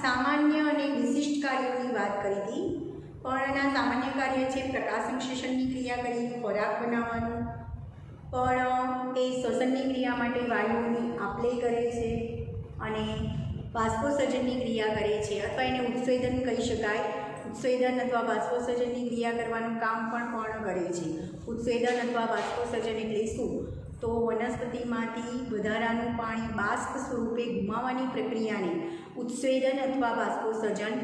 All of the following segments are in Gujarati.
सामान्य અને વિશિષ્ટ કાર્યોની વાત કરી હતી। પર્ણના સામાન્ય કાર્ય છે પ્રકાશ સંશ્લેષણની ક્રિયા કરી, ખોરાક બનાવવાનું। પર્ણ એ શ્વસનની ક્રિયા માટે વાયુઓની આપ-લે કરે છે અને બાષ્પોત્સર્જનની ક્રિયા કરે છે, અથવા એને ઉત્સેદન કહી શકાય। ઉત્સેદન અથવા બાષ્પોત્સર્જનની ક્રિયા કરવાનું કામ પણ પર્ણ કરે છે। ઉત્સેદન અથવા બાષ્પોત્સર્જન એટલે શું? તો વનસ્પતિમાંથી વધારાનું પાણી બાષ્પ સ્વરૂપે ગુમાવવાની પ્રક્રિયાને ઉત્સેદન અથવા બાષ્પોત્સર્જન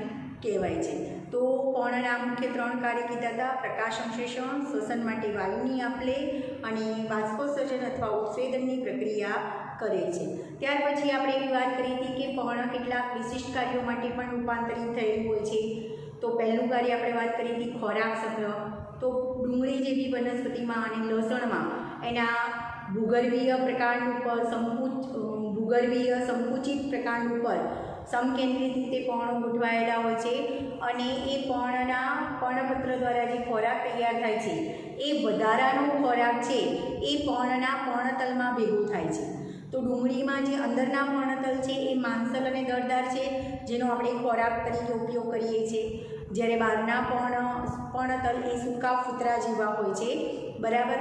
કહેવાય છે। તો પર્ણના મુખ્ય 3 કાર્ય કીધા હતા: પ્રકાશ સંશ્લેષણ, શ્વસન માટે વાયુની આપ-લે અને બાષ્પોત્સર્જન અથવા ઉત્સેદનની પ્રક્રિયા કરે છે। ત્યાર પછી આપણે એવી વાત કરી હતી કે પર્ણ કેટલાક વિશિષ્ટ કાર્યો માટે પણ રૂપાંતરિત થયેલું હોય છે। તો પહેલું કાર્ય આપણે વાત કરી હતી ખોરાક સંગ્રહ। તો ડુંગળી જેવી વનસ્પતિમાં અને લસણમાં એના ભૂગર્ભીય પ્રકાંડ ઉપર સંકુચિત પ્રકાંડ ઉપર સમકેન્દ્રિત રીતે પર્ણો ગોઠવાયેલા હોય છે અને એ પર્ણના પર્ણપત્ર દ્વારા જે ખોરાક તૈયાર થાય છે એ વધારાનો ખોરાક છે એ પર્ણના પર્ણતલમાં ભેગું થાય છે। તો ડુંગળીમાં જે અંદરના પર્ણતલ છે એ માંસલ અને દળદાર છે, જેનો આપણે ખોરાક તરીકે ઉપયોગ કરીએ છીએ, જ્યારે બહારના પર્ણતલ એ સૂકા ફૂતરા જેવા હોય છે, બરાબર।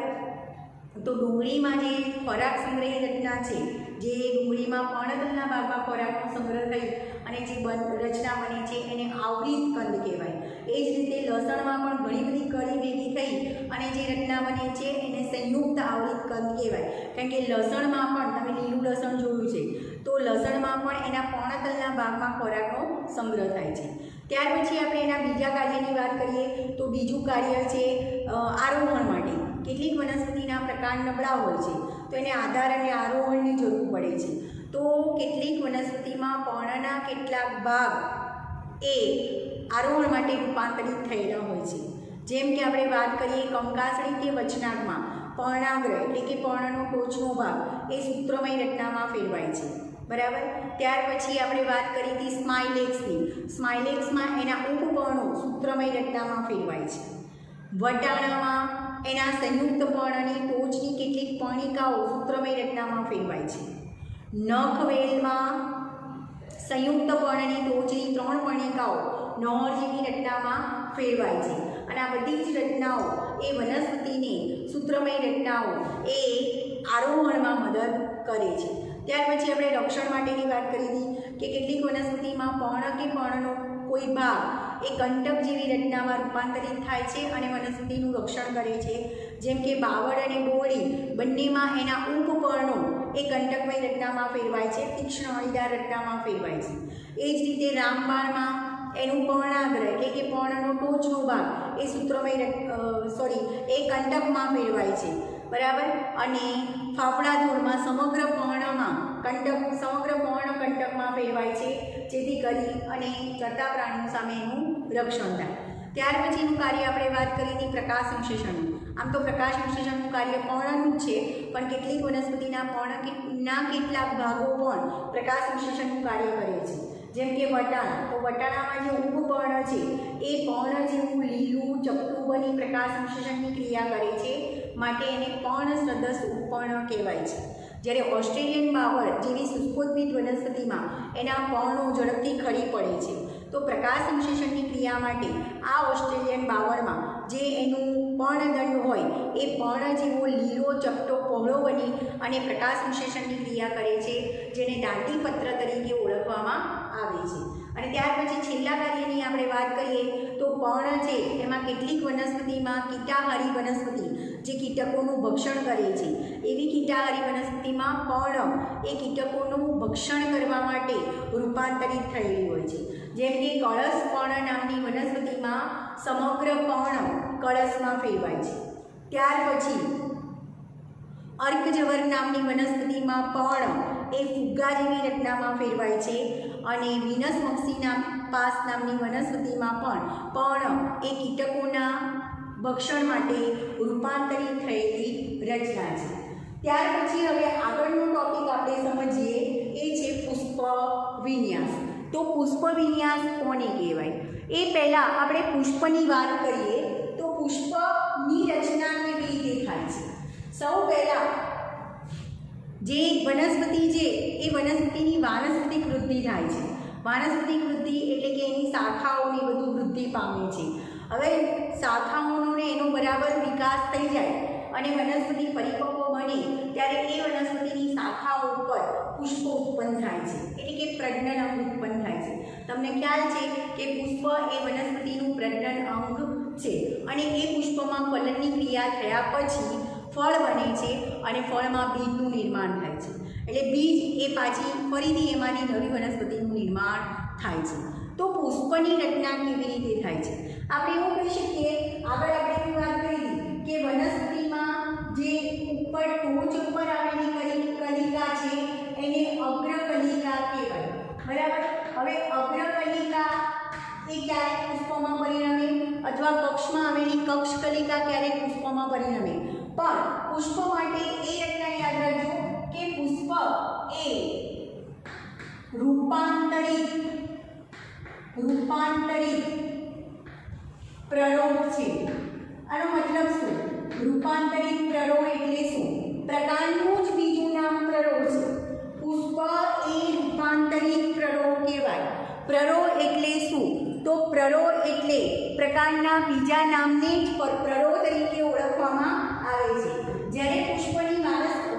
તો ડુંગળીમાં જે ખોરાક સંગ્રહી રચના છે, જે ડુંગળીમાં પર્ણતલના ભાગમાં ખોરાકનો સંગ્રહ થઈ અને જે રચના બને છે એને આવૃત કંદ કહેવાય। એ જ રીતે લસણમાં પણ ઘણી બધી કળી ભેગી થઈ અને જે રચના બને છે એને સંયુક્ત આવૃત કંદ કહેવાય। કારણ કે લસણમાં પણ તમે લીલું લસણ જોયું છે, તો લસણમાં પણ એના પર્ણતલના ભાગમાં ખોરાકનો સંગ્રહ થાય છે। ત્યાર પછી આપણે એના બીજા કાર્યની વાત કરીએ તો બીજું કાર્ય છે આરોહણ માટે। કેટલીક વનસ્પતિના પ્રકાંડ નબળા હોય છે, તો એને આધાર અને આરોહણની જરૂર પડે છે। તો કેટલીક વનસ્પતિમાં પર્ણના કેટલાક ભાગ એ આરોહણ માટે રૂપાંતરિત થયેલા હોય છે। જેમ કે આપણે વાત કરીએ કંકાસળી કે વચનાકમાં પર્ણાગ્ર એટલે કે પર્ણનો ટોચનો ભાગ એ સૂત્રમય રચનામાં ફેરવાય છે, બરાબર। ત્યાર પછી આપણે વાત કરી હતી સ્માઇલેક્સની। સ્માઇલેક્સમાં એના ઉપપર્ણો સૂત્રમય રચનામાં ફેરવાય છે। વટાણામાં એના સંયુક્ત પર્ણની ટોચની કેટલીક પર્ણિકાઓ સૂત્રમય રચનામાં ફેરવાય છે। નખવેલમાં સંયુક્ત પર્ણની ટોચની 3 પર્ણિકાઓ નોર જેવી રચનામાં ફેરવાય છે અને આ બધી જ રચનાઓ એ વનસ્પતિને સૂત્રમય રચનાઓ એ આરોહણમાં મદદ કરે છે। ત્યાર પછી આપણે રક્ષણ માટેની વાત કરી હતી કે કેટલીક વનસ્પતિમાં પર્ણ કે પર્ણનો કોઈ ભાગ એ કંટક જેવી રચનામાં રૂપાંતરિત થાય છે અને વનસ્પતિનું રક્ષણ કરે છે। જેમ કે બાવળ અને બોરડી બંનેમાં એના ઉપપર્ણો એ કંટકમય રચનામાં ફેરવાય છે, તીક્ષ્ણ અણીદાર રચનામાં ફેરવાય છે। એ જ રીતે રામબાણમાં એનું પર્ણાગ્ર એટલે કે પર્ણનો ટોચનો ભાગ એ એ કંટકમાં ફેરવાય છે, બરાબર। અને ફાફડા ધૂળમાં સમગ્ર પર્ણ કંટકમાં ફેરવાય છે, જેથી કરી અને ચરતા પ્રાણીઓ સામે એનું રક્ષણ થાય। ત્યાર પછીનું કાર્ય આપણે વાત કરી હતી પ્રકાશ સંશ્લેષણનું। આમ તો પ્રકાશ સંશ્લેષણનું કાર્ય પર્ણનું જ છે, પણ કેટલીક વનસ્પતિના પર્ણના કેટલાક ભાગો પણ પ્રકાશ સંશ્લેષણનું કાર્ય કરે છે। જેમ કે વટાણા, તો વટાણામાં જે ઉપપર્ણ છે એ પર્ણ જેવું લીલું ચપટું બની પ્રકાશ સંશ્લેષણની ક્રિયા કરે છે, માટે એને પર્ણ સદસ્ય ઉપપર્ણ કહેવાય છે। જ્યારે ઓસ્ટ્રેલિયન બાવળ જેવી શુષ્કોદ્ભિદ વનસ્પતિમાં એના પર્ણો ઝડપથી ખરી પડે છે, તો પ્રકાશ સંશ્લેષણની ક્રિયા માટે આ ઓસ્ટ્રેલિયન બાવળમાં જે એનું પર્ણદંડ હોય એ પર્ણ જેવો લીલો ચપટો પહોળો બની અને પ્રકાશ સંશ્લેષણની ક્રિયા કરે છે, જેને દાંડીપત્ર તરીકે ઓળખવામાં આવે છે। અને ત્યાર પછી છેલ્લા કાર્યની આપણે વાત કરીએ તો પર્ણ છે એમાં કેટલીક વનસ્પતિમાં કીટાહારી વનસ્પતિ જે કીટકોનું ભક્ષણ કરે છે, એવી કીટાહારી વનસ્પતિમાં પર્ણ એ કીટકોનું ભક્ષણ કરવા માટે રૂપાંતરિત થયેલી હોય છે। જેમ કે કળશ પર્ણ નામની વનસ્પતિમાં સમગ્ર પર્ણ કળશમાં ફેરવાય છે। ત્યાર પછી અર્કજવર નામની વનસ્પતિમાં પર્ણ એ ફુગ્ગા જેવી રચનામાં ફેરવાય છે અને વિનસ પાસ નામની વનસ્પતિમાં પણ પર્ણ એ કીટકોના ભક્ષણ માટે રૂપાંતરિત થયેલી રચના છે। ત્યાર પછી હવે આગળનો ટોપિક આપણે સમજીએ એ છે પુષ્પ વિન્યાસ। તો પુષ્પ વિન્યાસ કોને કહેવાય એ પહેલાં આપણે પુષ્પની વાત કરીએ તો પુષ્પની રચના કેવી રીતે થાય છે। સૌ પહેલાં જે વનસ્પતિ છે એ વનસ્પતિની વાનસ્પતિક વૃદ્ધિ થાય છે વાનસ્પતિક વૃદ્ધિ એટલે કે એની શાખાઓની બધું વૃદ્ધિ પામે છે। હવે શાખાઓનો ને એનો બરાબર વિકાસ થઈ જાય અને વનસ્પતિ પરિપક્વ બને ત્યારે એ વનસ્પતિની શાખાઓ પર પુષ્પો ઉત્પન્ન થાય છે, એટલે કે પ્રજનન અંગ ઉત્પન્ન થાય છે। તમને ખ્યાલ છે કે પુષ્પ એ વનસ્પતિનું પ્રજનન અંગ છે અને એ પુષ્પમાં ફલનની ક્રિયા થયા પછી ફળ બને છે અને ફળમાં બીજનું નિર્માણ થાય છે, એટલે બીજ એ પાછી ફરીથી એમાંની નવી વનસ્પતિનું નિર્માણ થાય છે। તો પુષ્પની રચના કેવી રીતે થાય છે? આપણે એવું કહી શકીએ, આગળ આપણે એવી વાત કરી કે વનસ્પતિમાં જે ઉપર ટોચ ઉપર આવેલી કલિકા છે એને અગ્રકલિકા કહેવાય, બરાબર। હવે અગ્રકલિકા એ ક્યારેક પુષ્પમાં પરિણમે અથવા કક્ષમાં આવેલી કક્ષકલિકા ક્યારેક પુષ્પમાં પરિણમે, પણ પુષ્પ માટે એ રચના યાદ રાખજો કે પુષ્પ એ રૂપાંતરિત પ્રરોગ છે। આનો મતલબ શું? રૂપાંતરિત પ્રરોગ એટલે શું? પ્રકાંડનું જ બીજું નામ પ્રરોગ છે। પુષ્પ એ રૂપાંતરિત પ્રરોગ કહેવાય। પ્રરોગ એટલે શું? તો પ્રરોગ એટલે પ્રકાંડના બીજા નામને જ પ્રરોગ તરીકે ઓળખવામાં આવે છે। જ્યારે પુષ્પની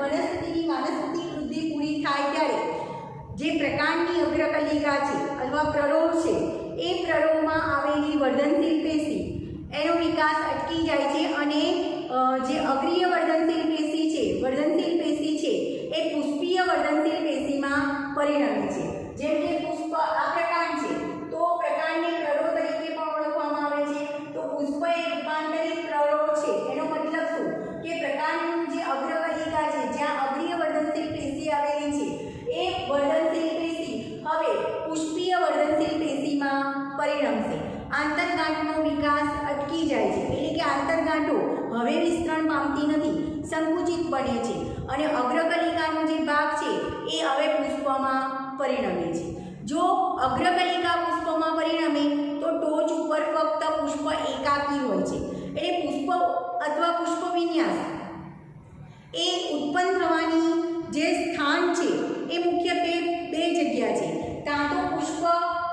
વનસ્પતિની વાનસ્પતિક વૃદ્ધિ પૂરી થાય ત્યારે જે પ્રકાંડની અગ્રકલિકા છે અથવા પ્રરોગ છે એ પ્રરોગમાં આવેલી વર્ધનશીલ પેશી એનો વિકાસ અટકી જાય છે અને જે અગ્રીય વર્ધનશીલ પેશી છે એ પુષ્પીય વર્ધનશીલ પેશીમાં પરિણમે છે। જેમ કે પુષ્પ આ પ્રકાંડ છે તો પ્રકાંડને પ્રરોગ તરીકે પણ ઓળખવામાં આવે છે। તો પુષ્પ એ રૂપાંતરિત પ્રરોગ છે, એનો મતલબ શું કે પ્રકાંડનું જે અગ્રકલિકા છે જ્યાં અગ્રીય વર્ધનશીલ પેશી આવેલી છે એ વર્ધનશીલ પેશી હવે પુષ્પીય વર્ધનશીલ પેશીમાં પરિણમશે। આંતરગાંઠનો વિકાસ અટકી જાય છે, એટલે કે આંતરગાંઠો હવે વિસ્તરણ પામતી નથી, સંકુચિત બને છે અને અગ્રકલિકાનો જે ભાગ છે એ હવે પુષ્પમાં પરિણમે છે। જો અગ્રકલિકા પુષ્પમાં પરિણમે તો ટોચ ઉપર ફક્ત પુષ્પ એકાકી હોય છે, એટલે પુષ્પ અથવા પુષ્પ વિન્યાસ એ ઉત્પન્ન થવાની જે સ્થાન છે એ મુખ્યત્વે બે જગ્યા છે। કાં તો પુષ્પ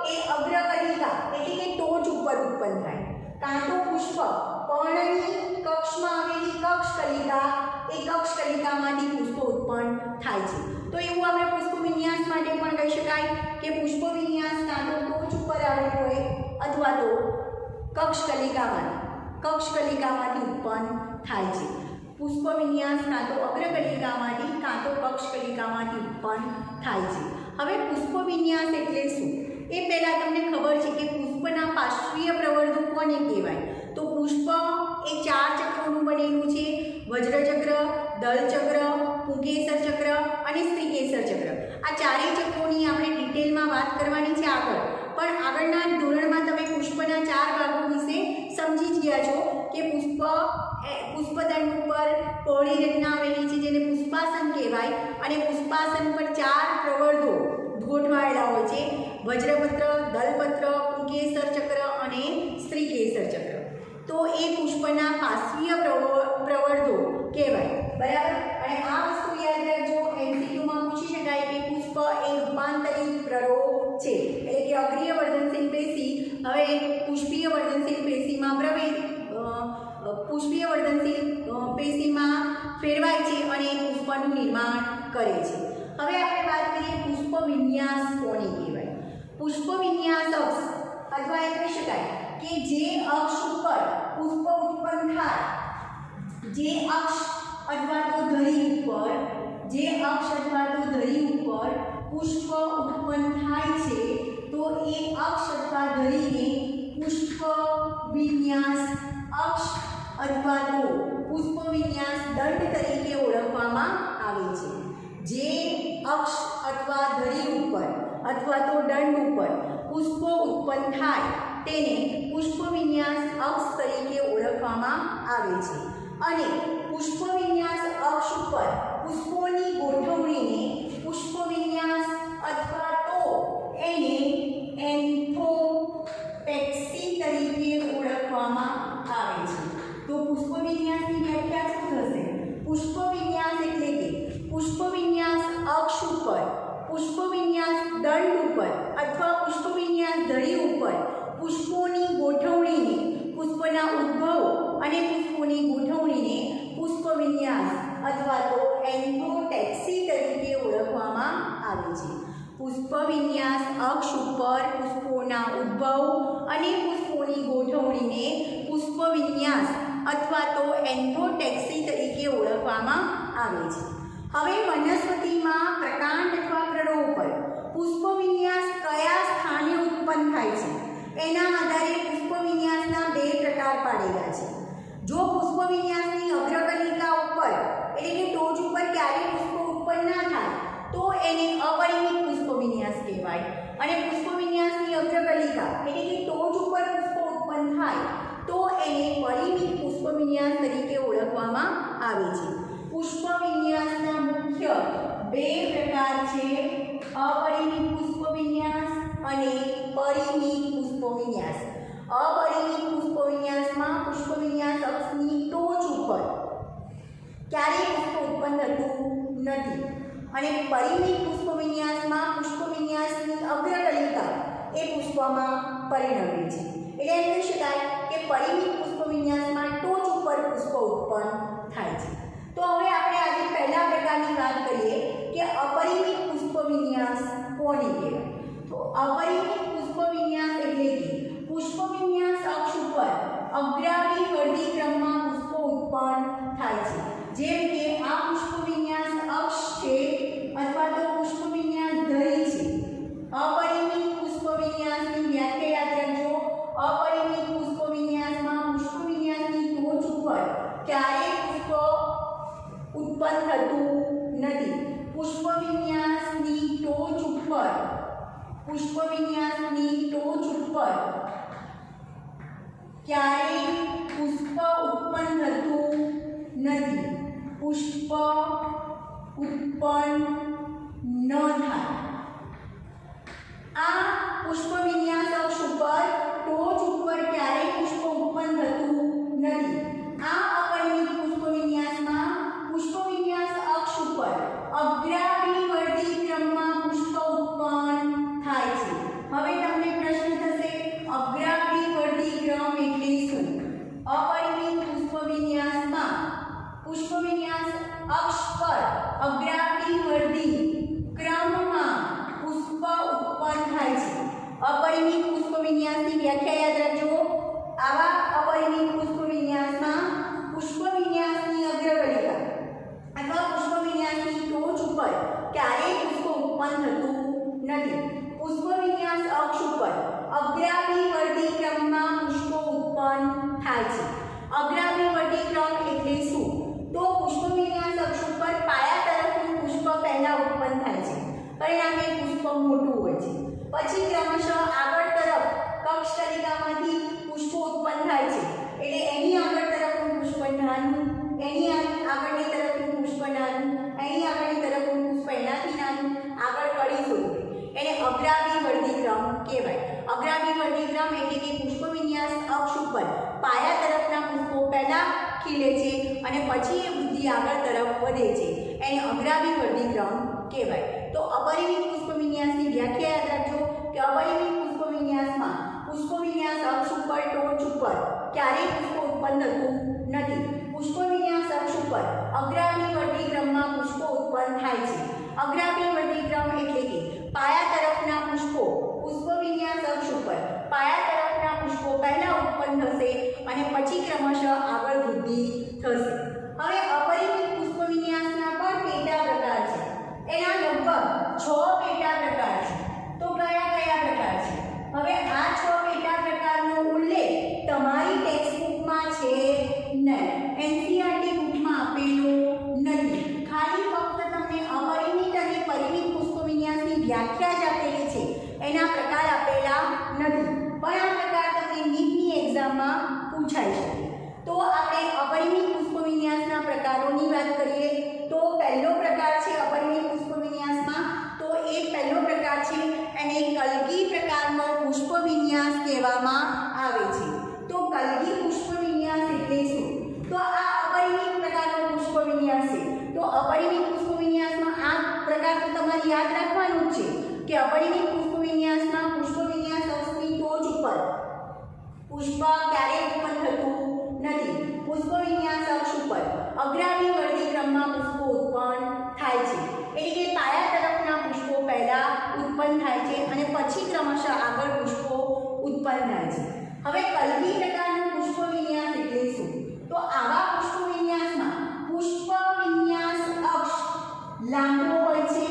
એ અગ્રકલિકા એટલે કે ટોચ ઉપર ઉત્પન્ન થાય, કાં તો પુષ્પ પર્ણની કક્ષમાં આવેલી કક્ષકલિકા એ કક્ષકલિકામાંથી પુષ્પ ઉત્પન્ન થાય છે। તો એવું આપણે પુષ્પ વિન્યાસ માટે પણ કહી શકાય કે પુષ્પ વિન્યાસ કાં તો ટોચ ઉપર આવેલો હોય અથવા તો કક્ષકલિકામાંથી ઉત્પન્ન થાય છે। પુષ્પ વિન્યાસ કાં તો અગ્રકલિકામાંથી કાં તો કક્ષકલિકામાંથી ઉત્પન્ન થાય છે। હવે પુષ્પ વિન્યાસ એટલે શું એ પહેલાં તમને ખબર છે કે પુષ્પના પાર્શ્વીય પ્રવર્ધો કોને કહેવાય? તો પુષ્પ એ 4 ચક્રોનું બનેલું છે, વજ્રચક્ર, દલચક્ર, પુંકેસર ચક્ર અને સ્ત્રીકેસર ચક્ર। આ ચારેય ચક્રોની આપણે ડિટેલમાં વાત કરવાની છે આગળ, પણ આગળના ધોરણમાં તમે પુષ્પના 4 ભાગો વિશે સમજી જ ગયા છો કે પુષ્પદંડ ઉપર પહોળી રચના આવેલી છે જેને પુષ્પાસન કહેવાય અને પુષ્પાસન પર 4 પ્રવર્ધો ગોઠવાયેલા હોય છે, વજ્રપત્ર, દલપત્ર, પુંકેસર ચક્ર અને સ્ત્રીકેસર ચક્ર। તો એ પુષ્પના પાર્શ્વીય પ્રવર્ધો કહેવાય, બરાબર। અને આ વસ્તુ યાદ રાખજો, એમસીક્યુમાં પૂછી શકાય કે પુષ્પ એ રૂપાંતરિત પ્રરોગ છે, એટલે કે અગ્રીય વર્ધનશીલ પેશી હવે પુષ્પીય વર્ધનશીલ પેશીમાં ફેરવાય છે અને પુષ્પનું નિર્માણ કરે છે। હવે આપણે વાત કરીએ પુષ્પ વિન્યાસ કોને કહેવાય? પુષ્પ વિન્યાસ અક્ષ અથવા એમ કહી શકાય કે જે અક્ષ ઉપર પુષ્પ ઉત્પન્ન થાય, જે અક્ષ અથવા તો ધરી ઉપર પુષ્પ ઉત્પન્ન થાય છે તો એ અક્ષ અથવા ધરીને પુષ્પ વિન્યાસ અક્ષ અથવા તો પુષ્પ વિન્યાસ દંડ તરીકે ઓળખવામાં આવે છે। જે અક્ષ અથવા ધરી ઉપર અથવા તો દંડ ઉપર પુષ્પો ઉત્પન્ન થાય તેને પુષ્પ વિન્યાસ અક્ષ તરીકે ઓળખવામાં આવે છે અને પુષ્પ વિન્યાસ અક્ષ ઉપર પુષ્પોની ગોઠવણીને પુષ્પ વિન્યાસ અથવા તો એને એન્થોપેક્સી તરીકે ઓળખવામાં આવે છે। તો પુષ્પ વિન્યાસની વ્યાખ્યા શું થશે? પુષ્પ વિન્યાસ એટલે કે પુષ્પ વિન્યાસ અક્ષ ઉપર પુષ્પ વિન્યાસ દંડ ઉપર अथवा पुष्पविन्यास धड़ी उपर पुष्पोनी गोठवणीने पुष्पना उद्भव अने पुष्पोनी गोठवणीने पुष्पविन्यास अथवा तो एन्थोटेक्सी तरीके ओळखवामां आवे छे। पुष्पविन्यास अक्ष पर पुष्पोना उद्भव अने पुष्पोनी गोठवणीने पुष्पविन्यास अथवा तो एन्थोटेक्सी तरीके ओळखवामां आवे छे। हवे वनस्पतिमां प्रकांड अथवा प्ररोह पर पुष्पविन्यास कया स्थाने उत्पन्न थाय छे एना आधारे पुष्पविन्यासना बे प्रकार पाडेला छे। जो पुष्पविन्यासनी अग्रकलिका उपर एटले के टोच उपर क्यारे पुष्प उत्पन्न ना थाय तो एने अपरिमित पुष्पविन्यास कहेवाय अने पुष्पविन्यासनी अग्रकलिका एटले के टोच उपर पुष्प उत्पन्न थाय तो एने परिमित पुष्पविन्यास तरीके ओळखवामां आवे छे। पुष्पविन्यासना मुख्य बे प्रकार छे, अपरिमित पुष्पविन्यास अने परिमित पुष्पविन्यास। अपरिमित पुष्पविन्यासमां पुष्पविन्यास अक्षनी टोच उपर क्यारेय पुष्प उत्पन्न थતું નથી અને પરિમિત પુષ્પવિન્યાસમાં પુષ્પવિન્યાસની અગ્રકલિકા એ પુષ્પમાં પરિણમે છે। એટલે એમ કહી શકાય કે પરિમિત પુષ્પવિન્યાસમાં ટોચ ઉપર પુષ્પ ઉત્પન્ન થાય છે। તો હવે આપણે આજે પહેલા પ્રકારની વાત કરીએ કે अपरिमित पुष्पविन्यास કોને કહેવાય। તો अपरिमित पुष्पविन्यास એટલે કે पुष्पविन्यास अक्ष पर अग्रावी वर्धी क्रमમાં પુષ્પો ઉત્પન્ન થાય છે। જેમ કે આ પુષ્પવિન્યાસ અક્ષ છે અથવા તો પુષ્પવિન્યાસ ધરી છે। अपरिमित पुष्पविन्यासની વ્યાખ્યા યાદ રાખજો। अपरिमित पुष्पविन्यासમાં પુષ્પવિન્યાસની ટોચ ઉપર ક્યારેય પુષ્પ उत्पन्न થતું નથી। પુષ્પવિન્યાસની ટોચ ઉપર ક્યારેય પુષ્પ ઉત્પન્ન થતું નથી। પુષ્પ ઉત્પન્ન ન થાય। આ પુષ્પવિન્યાસ અક્ષ ઉપર ટોચ ઉપર ક્યારેય પુષ્પ ઉત્પન્ન થતું નથી। આ अपरिमित पुष्पविन्यासમાં पुष्पविन्यास अक्ष पर अग्राभिवर्धी क्रमમાં પુષ્પ ઉત્પન્ન થાય છે। હવે તમને પ્રશ્ન થશે અગ્રાभिवर्धी क्रम એટલે શું? अपरिमित पुष्पविन्यासમાં पुष्पविन्यास अक्ष पर अग्राभिवर्धी क्रमમાં પુષ્પ ઉત્પન્ન થાય છે। अपरिमित पुष्पविन्यासની વ્યાખ્યા યાદ રાખજો। આવા अपरिमित पुष्पविन्यासમાં पुष्पविन्यासની अग्रकलिका अथवा पुष्पविन्यासની ટોચ ઉપર ક્યારેય પુષ્પ ઉત્પન્ન થતું નથી। પુષ્પવિન્યાસ અક્ષ ઉપર અગ્રાભિવર્ધી ક્રમમાં પુષ્પો ઉત્પન્ન થાય છે। અગ્રાભિવર્ધી ક્રમ એટલે શું? તો પુષ્પવિન્યાસ અક્ષ ઉપર પાયા તરફનું પુષ્પ પહેલા ઉત્પન્ન થાય છે, પરિણામે પુષ્પ મોટું હોય છે। પછી ક્રમશઃ આગળ તરફ કક્ષ કલિકામાંથી પુષ્પો ઉત્પન્ન થાય છે, એટલે એની આગળ તરફનું પુષ્પ નાનું, એની આગળની તરફનું પુષ્પ નાનું, એની આગળની તરફનું પુષ્પ એનાથી નાનું, આગળ કળી સુધી એને અગ્રાભિવર્ધી ક્રમ કહેવાય। અગ્રાભિવર્ધી ક્રમ એટલે કે પુષ્પવિન્યાસ અક્ષ ઉપર પાયા તરફના પુષ્પો પહેલા ખીલે છે અને પછી એ વૃદ્ધિ આગળ તરફ વધે છે, એને અગ્રાભિવર્ધી ક્રમ કહેવાય। તો अपरिमित पुष्पविन्यासની વ્યાખ્યા યાદ રાખજો કે अपरिमित पुष्पविन्यासમાં पुष्पविन्यास अक्ष ઉપર ટોચ ઉપર ક્યારેય પુષ્પ ઉત્પન્ન થતું નથી। પુષ્પવિન્યાસ અક્ષ ઉપર અગ્રાભિવર્ધી ક્રમમાં પુષ્પો ઉત્પન્ન થાય છે। અગ્રાભિવર્ધી ક્રમ એટલે કે પાયા તરફના પુષ્પો પુષ્પવિન્યાસ અક્ષ ઉપર પાયા તરફના પુષ્પો પહેલા ઉત્પન્ન થશે અને પછી ક્રમશઃ આગળ વૃદ્ધિ થશે। હવે अपरिमित पुष्पविन्यासના પણ પેટા પ્રકાર છે। એના લગભગ 6 પેટા પ્રકાર છે। તો કયા કયા પ્રકાર છે? હવે આ 6 પેટા પ્રકારનો ઉલ્લેખ તમારી ટેક્સ્ટબુકમાં છે નહીં, એનસીઈઆરટી બુકમાં આપેલો નથી। ખાલી ફક્ત તમને अपरिमित અને પરિમિત પુષ્પવિન્યાસની વ્યાખ્યા જ આપેલી છે, એના પ્રકાર આપેલા નથી, પણ આ પ્રકાર તમને નીટની એક્ઝામમાં પૂછાઈ શકે। તો આપણે अपरिमित पुष्पविन्यासના પ્રકારોની વાત કરીએ તો પહેલો પ્રકાર છે अपरिमित पुष्पविन्यासમાં, તો એ પહેલો પ્રકાર છે એને કલગી પ્રકારનો પુષ્પવિન્યાસ કહેવામાં આવે છે। તો કલગી પુષ્પવિન્યાસ એટલે શું? તો આ अपरिमित પ્રકારનો પુષ્પવિન્યાસ છે। તો अपरिमित पुष्पविन्यासમાં આ પ્રકાર તો તમારે યાદ રાખવાનું જ છે કે अपरिमित पुष्पविन्यासમાં પુષ્પ ક્યારે ઉત્પન્ન થતું નથી. પુષ્પ વિન્યાસ અક્ષ ઉપર અગ્રામી વર્તી ક્રમમાં પુષ્પો ઉત્પન્ન થાય છે. એટલે કે પાયા તરફના પુષ્પો પહેલા ઉત્પન્ન થાય છે અને પછી ક્રમશઃ આગળ પુષ્પો ઉત્પન્ન થાય છે. હવે કલગી પ્રકારનું પુષ્પ વિન્યાસ એટલે શું? તો આવા પુષ્પ વિન્યાસમાં પુષ્પ વિન્યાસ અક્ષ લાંબો હોય છે.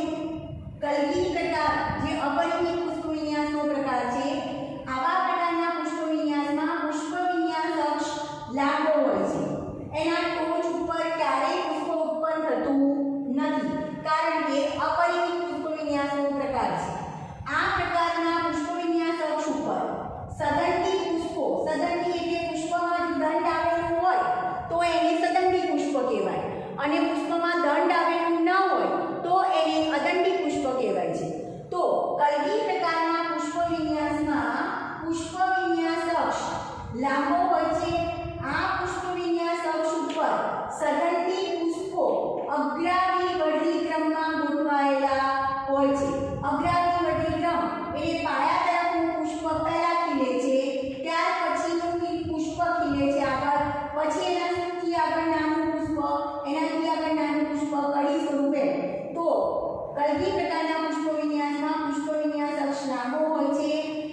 કલગી પ્રકાર જે અપરિમિત પુષ્પ વિન્યાસનો પ્રકાર છે, આવા પ્રકારના પુષ્પ વિન્યાસમાં પુષ્પ વિન્યાસ અક્ષ લાંબો હોય છે. એના ટોચ ઉપર ક્યારેય પુષ્પ ઉત્પન્ન થતું નથી, કારણ કે અપરિમિત પુષ્પ વિન્યાસનો પ્રકાર છે. આ પ્રકારના પુષ્પ વિન્યાસ અક્ષ ઉપર સદંડી પુષ્પો, સદંડી એટલે પુષ્પમાં દંડ આવેલું હોય તો એને સદંડી પુષ્પ કહેવાય, અને પુષ્પમાં દંડ આવેલું ન હોય તો એને અદંડી પુષ્પ કહેવાય છે. તો કલગી પ્રકારના પુષ્પ વિન્યાસમાં પુષ્પ વિન્યાસ અક્ષ લાંબો હોય છે. આ પુષ્પ વિન્યાસ અક્ષ ઉપર સદંડી પુષ્પો અગ્રાવી વર્ધી ક્રમમાં ગોઠવાયેલા હોય છે. અગ્રાવી વર્ધી ક્રમ એટલે પાયા તરફનું પુષ્પ પહેલા ખીલે છે, ત્યાર પછીનું પુષ્પ ખીલે છે આગળ, પછી એનાથી આગળ નાનું પુષ્પ, એનાથી આગળ નાનું પુષ્પ કળી સ્વરૂપે. તો કલગી પ્રકારના પુષ્પ વિન્યાસમાં પુષ્પ વિન્યાસ અક્ષ લાંબો હોય છે.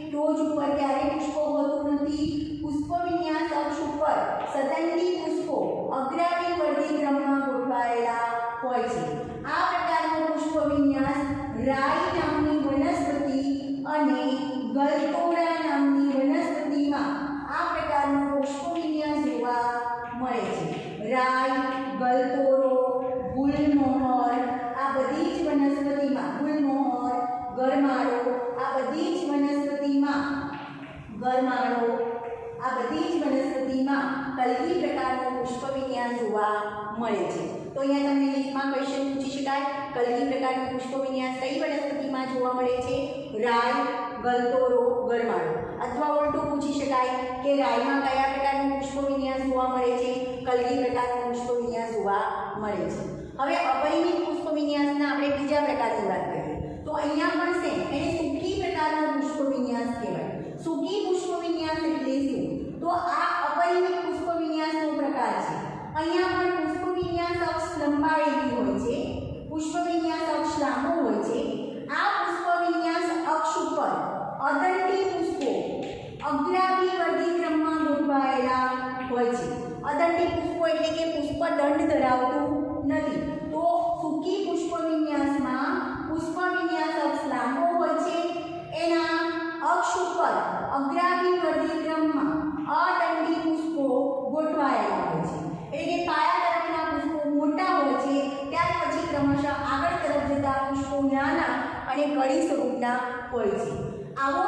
ટોચ ઉપર ક્યારેય પુષ્પો હોતું નથી. પુષ્પ વિન્યાસ અક્ષ ઉપર સદંડી પુષ્પો અગ્રામી વર્ધી ક્રમમાં ગોઠવાયેલા હોય છે. આ પ્રકારનો પુષ્પ વિન્યાસ રાઈ નામની વનસ્પતિ અને ગલતોરા નામની વનસ્પતિમાં આ પ્રકારનો પુષ્પ વિન્યાસ જોવા મળે છે. રાઈ, ગલતોરો, ગુલમોહર આ બધી જ વનસ્પતિમાં, ગુલમોહર, ગરમાળો આ બધી જ વનસ્પતિમાં, ગરમાળો આ બધી જ વનસ્પતિમાં કલગી પ્રકારનો પુષ્પ વિન્યાસ જોવા મળે છે. તો અહીંયા તમને લિસ્ટમાં ક્વેશ્ચન પૂછી શકાય, કલગી પ્રકારનો પુષ્પ વિન્યાસ કઈ વનસ્પતિમાં જોવા મળે છે? રાઈ, ગલતોરો, ગરમાળો. અથવા ઉલટું પૂછી શકાય કે રાઈમાં કયા પ્રકારનો પુષ્પ વિન્યાસ જોવા મળે છે? કલગી પ્રકારનો પુષ્પ વિન્યાસ જોવા મળે છે. હવે અપરિમિત પુષ્પ વિન્યાસના આપણે બીજા પ્રકારની વાત કરીએ તો અહીંયા પણ સેમ એને સૂકી પ્રકારનો પુષ્પ વિન્યાસ કહેવાય. સૂકી પુષ્પ વિન્યાસ એટલે શું? તો આ અપરિમિત પુષ્પ વિન્યાસનો પ્રકાર છે. અહીંયા પણ પુષ્પ વિન્યાસ અક્ષ લંબાયેલી હોય છે, પુષ્પ વિન્યાસ અક્ષ લાંબો હોય છે. આ પુષ્પ વિન્યાસ અક્ષ ઉપર અદંડી પુષ્પો અગ્રામી વર્ધી ક્રમમાં ગોઠવાયેલા હોય છે. અદંડી પુષ્પો એટલે કે પુષ્પ દંડ ધરાવતું નથી. તો સૂકી પુષ્પ વિન્યાસમાં પુષ્પ વિન્યાસ અક્ષ લાંબો હોય છે. એના અક્ષ ઉપર અગ્રામી વર્ધી ક્રમમાં અદંડી પુષ્પો ગોઠવાયેલા હોય છે. એટલે કે પાયા તરફના પુષ્પો મોટા હોય છે, ત્યાર પછી ક્રમશઃ આગળ તરફ જતા પુષ્પો નાના અને કળી સ્વરૂપના હોય છે. આવો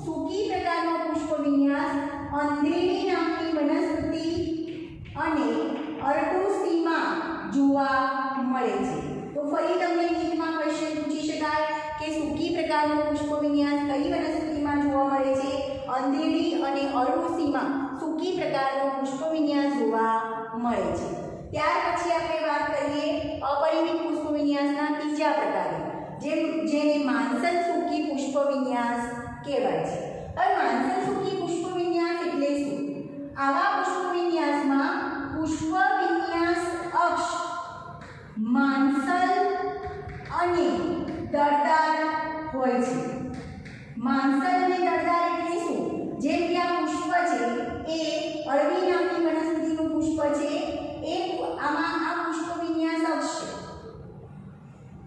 સૂકી પ્રકારનો પુષ્પ વિન્યાસ અંધેરી નામની વનસ્પતિ અને અરડુસીમાં જોવા મળે છે. તો ફરી તમને નીટમાં ક્વેશ્ચન પૂછી શકાય કે સૂકી પ્રકારનો પુષ્પ વિન્યાસ કઈ વનસ્પતિમાં જોવા મળે છે? અંધેરી અને અરડુસીમાં સૂકી પ્રકારનો પુષ્પ વિન્યાસ જોવા મળે છે. ત્યાર પછી આપણે વાત કરીએ અપરિમિત પુષ્પ વિન્યાસના ત્રીજા પ્રકારની, જેને માંસલ સૂકી પુષ્પ વિન્યાસ કહેવાય છે. હવે માંસલ સૂકી પુષ્પ વિન્યાસ એટલે શું? આવા પુષ્પ વિન્યાસમાં પુષ્પ વિન્યાસ અક્ષ માંસલ અને દળદાર હોય છે. માંસલ અને દળદાર એટલે શું? જેમ કે આ પુષ્પ છે એ અળવી નામની વનસ્પતિનું પુષ્પ છે, એ આમાં આ પુષ્પ વિન્યાસ અક્ષ છે.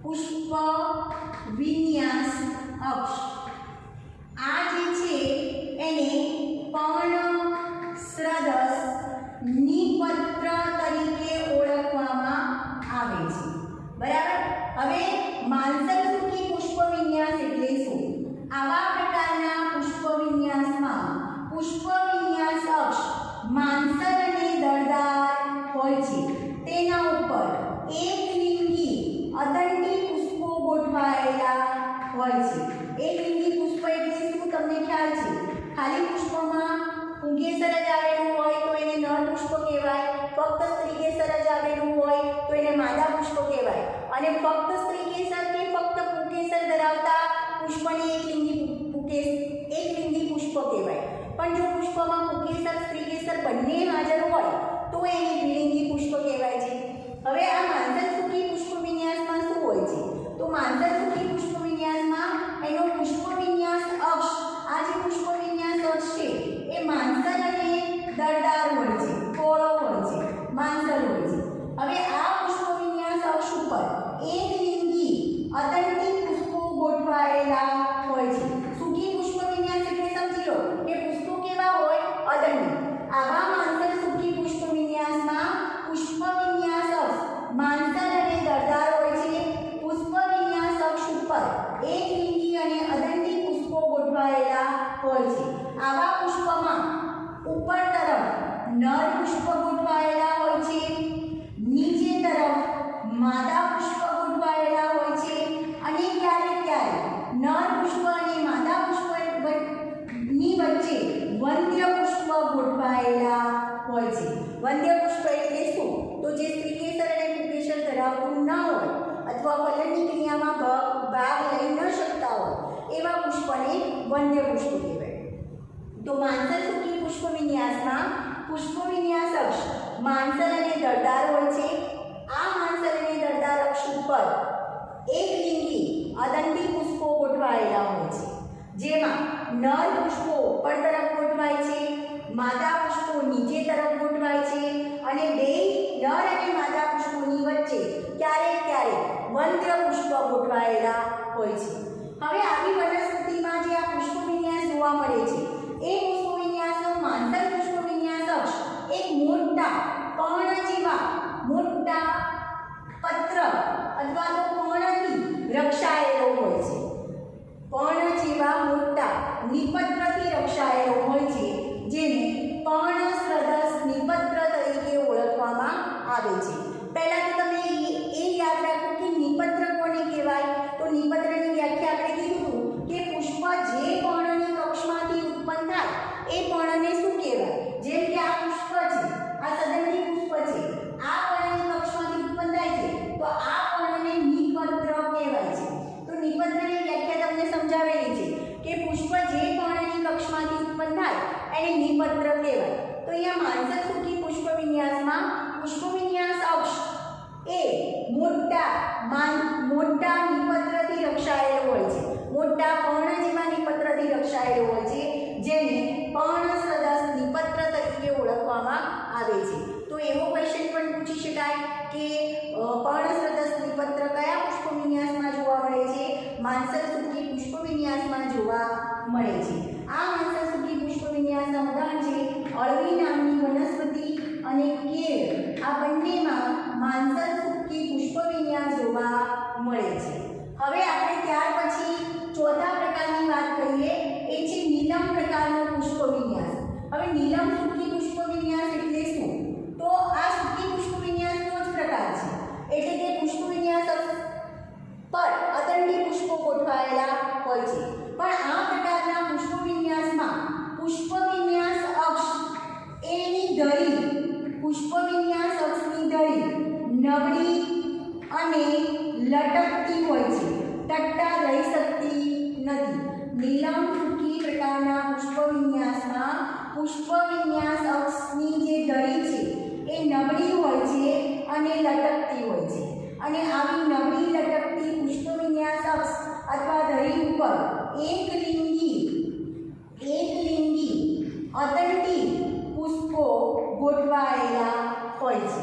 પુષ્પ વિન્યાસ અક્ષ આ જે છે એને પર્ણસ્રદસ નિપત્ર તરીકે ઓળખવામાં આવે છે. બરાબર. હવે માંસલ સૂકી પુષ્પ વિન્યાસ એટલે શું? આવા પ્રકારના પુષ્પ વિન્યાસમાં પુષ્પ વિન્યાસ અક્ષ માંસલ અને દળદાર હોય છે. તેના ઉપર એકલિંગી અદંડી પુષ્પો ગોઠવાયેલા હોય છે. એકલિંગી પુષ્પ એટલે શું તમને ખ્યાલ છે? ખાલી પુષ્પમાં પુંકેસર જ આવેલું હોય તો એને નર પુષ્પ કહેવાય, ફક્ત સ્ત્રીકેસર જ આવેલું હોય તો એને માદા પુષ્પ કહેવાય, અને ફક્ત સ્ત્રીકેસર કે ફક્ત પુંકેસર ધરાવતા પુષ્પને એકલિંગી પુષ્પ કહેવાય. પણ જો પુષ્પમાં બંને હાજર હોય તો એને દ્વિલિંગી પુષ્પ કહેવાય છે। હવે આ માંસલસુખી પુષ્પ વિન્યાસમાં શું હોય છે? તો માંસલસુખી પુષ્પ વિન્યાસમાં એનો પુષ્પ વિન્યાસ અક્ષ, આ જે પુષ્પ વિન્યાસ અક્ષ છે એ માંસલ અને દળદાર હોય છે, પોળો હોય છે, માંસલ હોય છે। હવે આ પુષ્પ વિન્યાસ અક્ષ ઉપર એકલિંગી અદંડી પુષ્પો ગોઠવાયેલા હોય છે। સુખી પુષ્પ વિન્યાસ એટલે સમજી લો કે પુષ્પો કેવા હોય? અદંડી। આવા માંસલ સુખી પુષ્પ વિન્યાસમાં પુષ્પ વિન્યાસ અક્ષ માંસલ અને દળદાર હોય છે। પુષ્પ વિન્યાસ અક્ષ ઉપર એકલિંગી અને અદંડી પુષ્પો ગોઠવાયેલા હોય છે। આવા પુષ્પમાં ઉપર તરફ નર પુષ્પ ગોઠવાયેલા હોય છે, નીચે તરફ માદા પુષ્પ ગોઠવાયેલા હોય છે અને ક્યારેક ક્યારેક નર પુષ્પ અને માદા પુષ્પની વચ્ચે વંદ્ય પુષ્પ ગોઠવાયેલા હોય છે। વંદ્ય પુષ્પ એટલે શું? તો જે સ્ત્રીકેસર અને પુંકેસર ધરાવતું ન હોય અથવા ફલનની ક્રિયામાં ભાગ લઈ ન શકતા હોય એવા પુષ્પને વંદ્ય પુષ્પ કહેવાય। તો માંસલસુખી પુષ્પ વિન્યાસમાં પુષ્પ વિન્યાસ અક્ષ માંસલ અને દળદાર હોય છે। આ માંસલ અને દળદાર અક્ષ ઉપર એકલિંગી અદંડી પુષ્પો ગોઠવાયેલા હોય છે, જેમાં નર પુષ્પો ઉપર તરફ ગોઠવાય છે, માદા પુષ્પો નીચે તરફ ગોઠવાય છે અને બે નર અને માદા પુષ્પોની વચ્ચે ક્યારેક ક્યારેક વંદ્ય પુષ્પ ગોઠવાયેલા હોય છે। હવે આવી વનસ્પતિમાં જે આ પુષ્પ વિન્યાસ જોવા મળે છે એ પુષ્પ વિન્યાસનો માંસલ પુષ્પ વિન્યાસ અક્ષ એક મોટા પર્ણ જેવા મોટા પત્ર અથવા તો પર્ણથી રક્ષાયેલો હોય છે। પર્ણ જેવા મોટા નિપત્રથી રક્ષાયેલો હોય છે, જેને પર્ણસ્રદસ નિપત્ર તરીકે ઓળખવામાં આવે છે। પહેલા તો તમે એ યાદ રાખો કે નિપત્ર કોને કહેવાય? તો નિપત્રની વ્યાખ્યા આપણે કીધું કે પુષ્પ જે પર્ણની કક્ષમાંથી ઉત્પન્ન થાય એ પર્ણને શું કહેવાય? જેમ કે આ પુષ્પ છે, આ સદંડી પુષ્પ છે, આ પર્ણની કક્ષમાંથી ઉત્પન્ન થાય છે તો આ પર્ણને નિપત્ર કહેવાય છે। તો નિપત્રની વ્યાખ્યા તમને સમજાવેલી છે કે પુષ્પ જે પર્ણની કક્ષમાંથી ઉત્પન્ન થાય એને નિપત્ર કહેવાય। તો અહીંયા માંસલસુખી પુષ્પ વિન્યાસમાં પુષ્પ વિન્યાસ અક્ષ એ મોટા નિપત્રથી રક્ષાયેલો હોય છે, મોટા પર્ણ જેવા નિપત્રથી રક્ષાયેલો હોય છે, જેને પર્ણસ્રદસ નિપત્ર તરીકે ઓળખવામાં આવે છે। તો એવો ક્વેશ્ચન પણ પૂછી શકાય કે પર્ણસ્રદસ નિપત્ર કયા પુષ્પ વિન્યાસમાં જોવા મળે છે? માંસલસુખી પુષ્પ વિન્યાસમાં જોવા મળે છે। આ માંસલસુખી પુષ્પ વિન્યાસના ઉદાહરણ છે અળવી નામની વનસ્પતિ અને કેળ। આ બંનેમાં માંસલસુખી પુષ્પ વિન્યાસ જોવા મળે છે। હવે આપણે ત્યાર પછી ચોથા પ્રકારની વાત કરીએ, એ છે નીલમ પ્રકારનો પુષ્પ વિન્યાસ। હવે નીલમ સુખી પુષ્પ વિન્યાસ એટલે શું? તો આ સુખી પુષ્પ વિન્યાસનો જ પ્રકાર છે, એટલે કે પુષ્પ વિન્યાસ પર અદંડી પુષ્પો ગોઠવાયેલા હોય છે। પણ આ પ્રકારના પુષ્પ વિન્યાસમાં પુષ્પ વિન્યાસ અક્ષ એની ધરી, પુષ્પ વિન્યાસ અક્ષની ધરી નબળી અને લટકતી હોય છે, ટટ્ટા રહી શકતી નથી। નીલમ સુખી પ્રકારના પુષ્પ વિન્યાસમાં પુષ્પ વિન્યાસ અક્ષની જે ધરી છે એ નબળી હોય છે અને લટકતી હોય છે, અને આવી નબળી લટકતી પુષ્પ વિન્યાસ અક્ષ અથવા ધરી ઉપર એકલિંગી અદંડી પુષ્પો ગોઠવાયેલા હોય છે।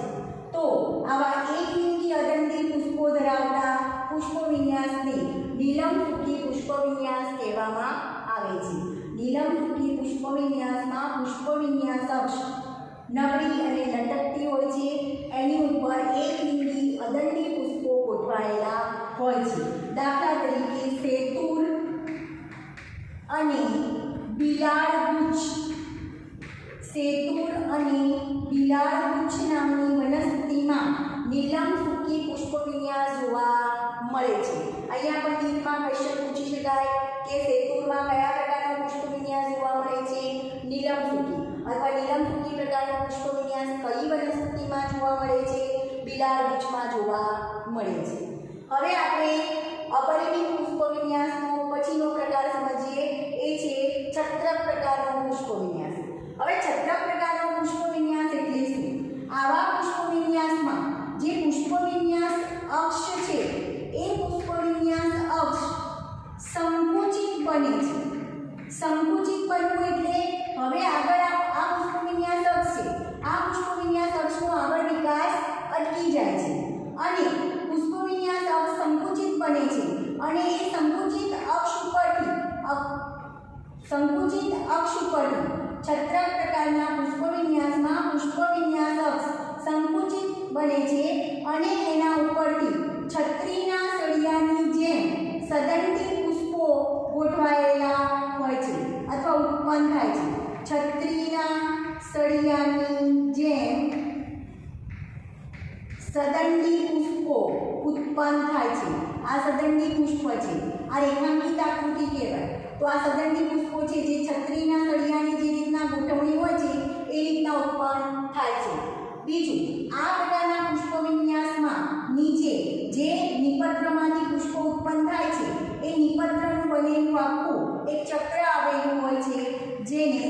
તો આવા એકલિંગી અદંડી પુષ્પો ધરાવતા પુષ્પ વિન્યાસને નીલમ સુખી પુષ્પ વિન્યાસ કહેવામાં આવે છે। નીલમ સુખી પુષ્પ વિન્યાસમાં પુષ્પ વિન્યાસ અક્ષ નબળી અને લટકતી હોય છે, એની ઉપર એકલિંગી અદંડી પુષ્પો ગોઠવાયેલા હોય છે। દાખલા તરીકે સેતુર અને બિલાડગુચ્છ। સેતુર અને બિલાડગુચ્છ નામની વનસ્પતિમાં નીલમ સુખી પુષ્પ વિન્યાસ જોવા મળે છે। અહીંયા પણ નીટમાં ક્વેશ્ચન પૂછી શકાય કે સેતુરમાં કયા પ્રકારનો પુષ્પ વિન્યાસ જોવા મળે છે? નીલમ સુખી અથવા નીલમ સુખી પ્રકારનો પુષ્પ વિન્યાસ કઈ વનસ્પતિમાં જોવા મળે છે? બિલાડગુચ્છમાં જોવા મળે છે। હવે આપણે અપરિમિત પુષ્પ વિન્યાસનો પછીનો પ્રકાર સમજીએ, એ છે છત્રક પ્રકારનો પુષ્પ વિન્યાસ। હવે છત્રક પ્રકારનો પુષ્પ જે પુષ્પવિન્યાસ અક્ષ છે એ પુષ્પવિન્યાસ અક્ષ સંકુચિત બને છે. સંકુચિત બનવું એટલે હવે આગળ આ પુષ્પવિન્યાસ અક્ષ છે, આ પુષ્પવિન્યાસ અક્ષનો આગળ વિકાસ અટકી જાય છે અને પુષ્પવિન્યાસ અક્ષ સંકુચિત બને છે અને એ સંકુચિત અક્ષ ઉપરથી છત્રક પ્રકારના પુષ્પવિન્યાસમાં પુષ્પવિન્યાસ અક્ષ સંકુચિત બને છે અને એના ઉપરથી છત્રીના સળિયાની જેમ સદંતી પુષ્પો ગોઠવાયેલા હોય છે અથવા ઉત્પન્ન થાય છે. છત્રીના સળિયાની જેમ સદંતી પુષ્પો ઉત્પન્ન થાય છે. આ સદંતી પુષ્પ છે, આ રેખાંકિત આકૃતિ કહેવાય. તો આ સદંતી પુષ્પો છે જે છત્રીના સળિયાની જે રીતના ગોઠવણી હોય છે એ રીતના ઉત્પન્ન થાય છે. બીજું, આ પ્રકારના પુષ્પવિન્યાસમાં નીચે જે નિપત્રમાંથી પુષ્પો ઉત્પન્ન થાય છે એ નિપત્રનું બનેલું આખું એક ચક્ર આવેલું હોય છે જેને